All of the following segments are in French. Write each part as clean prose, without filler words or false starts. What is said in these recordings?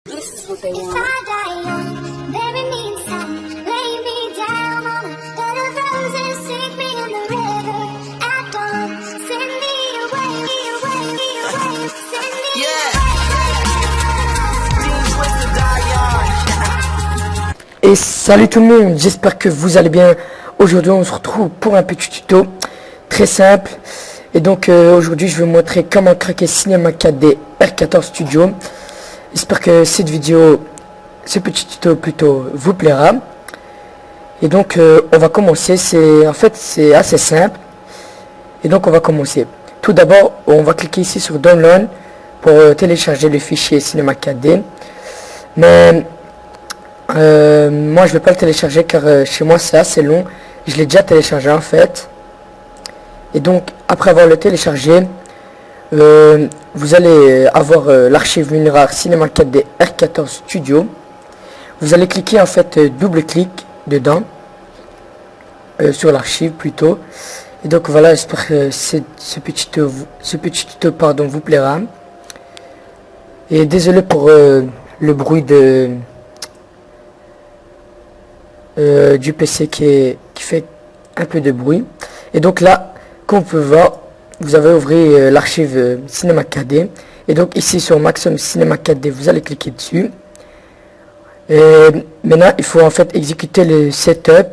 This is what they want. Et salut tout le monde, j'espère que vous allez bien. Aujourd'hui on se retrouve pour un petit tuto très simple. Et donc aujourd'hui je vais vous montrer comment craquer Cinema 4D R14 Studio. J'espère que cette vidéo, ce petit tuto plutôt, vous plaira. Et donc on va commencer, c'est assez simple. Et donc on va commencer. Tout d'abord on va cliquer ici sur Download pour télécharger le fichier Cinema 4D. Mais moi je vais pas le télécharger car chez moi c'est assez long. Je l'ai déjà téléchargé en fait. Et donc après avoir le téléchargé, vous allez avoir l'archive WinRAR Cinema 4D R14 Studio. Vous allez cliquer en fait double-clic dedans, sur l'archive plutôt. Et donc voilà, j'espère que ce petit tuto pardon, vous plaira. Et désolé pour le bruit du PC qui fait un peu de bruit. Et donc là, comme vous pouvez voir, vous avez ouvert l'archive Cinema 4D. Et donc ici sur Maximum Cinema 4D, vous allez cliquer dessus. Et maintenant, il faut en fait exécuter le setup.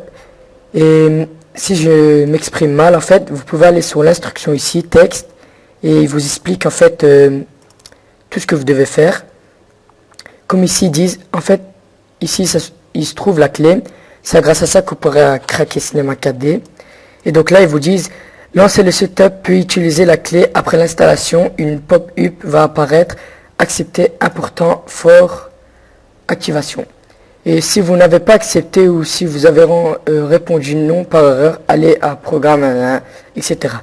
Et si je m'exprime mal, en fait, vous pouvez aller sur l'instruction ici, texte, et il vous explique en fait tout ce que vous devez faire. Comme ici ils disent, en fait, ici il se trouve la clé. C'est grâce à ça que vous pourrez craquer Cinema 4D. Et donc là, ils vous disent, lancer le setup puis utiliser la clé. Après l'installation, une pop-up va apparaître. Accepter, important, fort, activation. Et si vous n'avez pas accepté ou si vous avez répondu non par erreur, allez à programme, etc.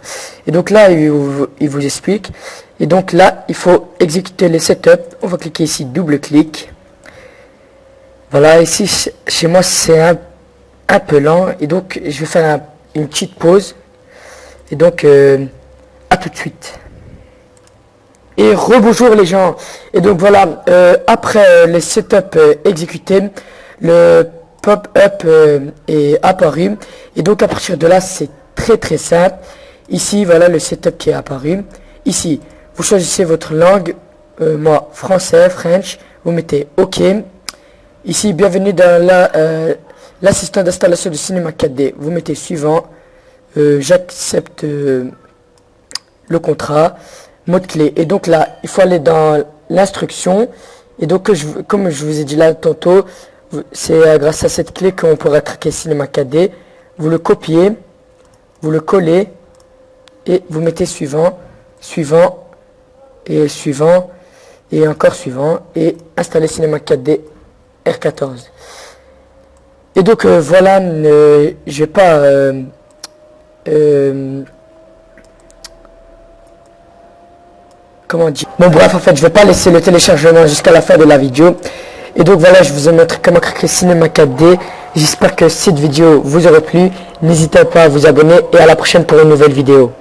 Et donc là, il vous explique. Et donc là, il faut exécuter le setup. On va cliquer ici, double-clic. Voilà, ici, chez moi, c'est un peu lent. Et donc, je vais faire une petite pause. Et donc, à tout de suite. Et rebonjour les gens. Et donc voilà, après le setup exécuté, le pop-up est apparu. Et donc à partir de là, c'est très simple. Ici, voilà le setup qui est apparu. Ici, vous choisissez votre langue. Moi, français, French. Vous mettez OK. Ici, bienvenue dans l'assistant d'installation de Cinema 4D. Vous mettez suivant. J'accepte le contrat. Mot de clé. Et donc là, il faut aller dans l'instruction. Et donc, comme je vous ai dit là tantôt, c'est grâce à cette clé qu'on pourra craquer Cinema 4D. Vous le copiez, vous le collez et vous mettez suivant, suivant et suivant et encore suivant et installer Cinema 4D R14. Et donc voilà, je vais pas comment dire. Bon bref, en fait, je vais pas laisser le téléchargement jusqu'à la fin de la vidéo. Et donc voilà, je vous ai montré comment craquer Cinema 4D. J'espère que cette vidéo vous aura plu. N'hésitez pas à vous abonner et à la prochaine pour une nouvelle vidéo.